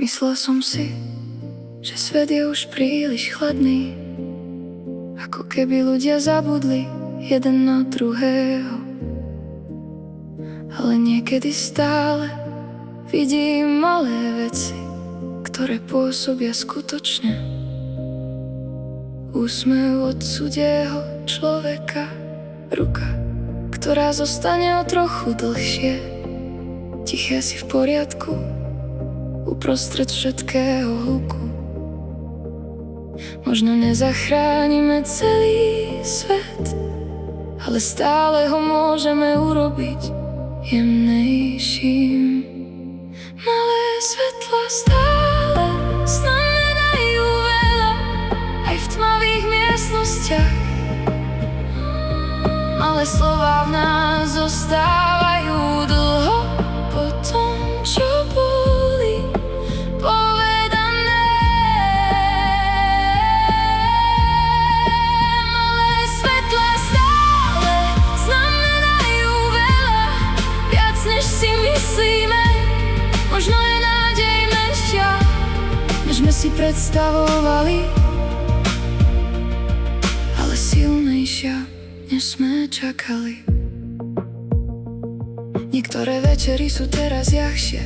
Myslel som si, že svet je už príliš chladný, ako keby ľudia zabudli jeden na druhého. Ale niekedy stále vidím malé veci, ktoré pôsobia skutočne. Úsmev od cudzieho človeka, ruka, ktorá zostane o trochu dlhšie, tiché si v poriadku uprostred všetkého hluku. Možno nezachránime celý svet, ale stále ho môžeme urobiť jemnejším. Malé svetlá stále znamenajú veľa, aj v tmavých miestnostiach. Malé slová v nás zostávajú dlho po tom, čo boli povedané. Malé svetlá stále znamenajú veľa, viac než si myslíme. Možno je nádej menšia, než sme si predstavovali, ale silnejšia, než sme čakali. Niektoré večery sú teraz ľahšie,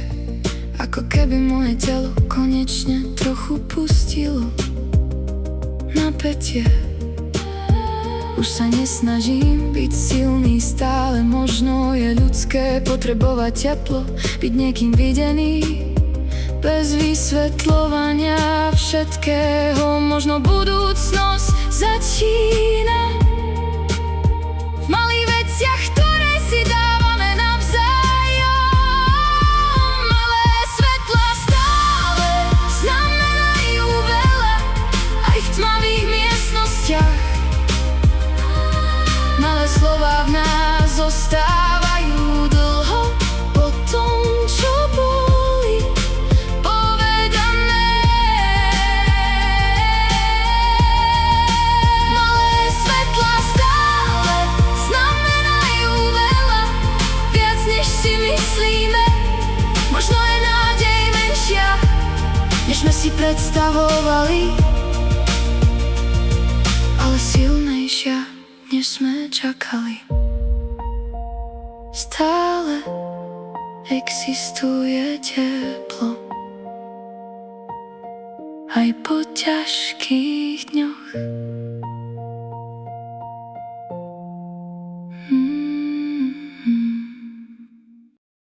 ako keby moje telo konečne trochu pustilo napätie. Už sa nesnažím byť silný stále, možno je ľudské potrebovať teplo, byť niekým videný, bez vysvetľovania všetkého. Možno budúcnosť začína v malých veciach, ktoré si dávame navzájom. Malé svetlá stále znamenajú veľa, aj v tmavých miestnostiach. Malé slová v nás zostávajú dlho po tom, čo boli povedané. Malé svetlá stále znamenajú veľa, viac než si myslíme. Možno je nádej menšia, než sme si predstavovali, ale silnejšia, než sme čakali. Stále existuje teplo, aj po ťažkých dňoch.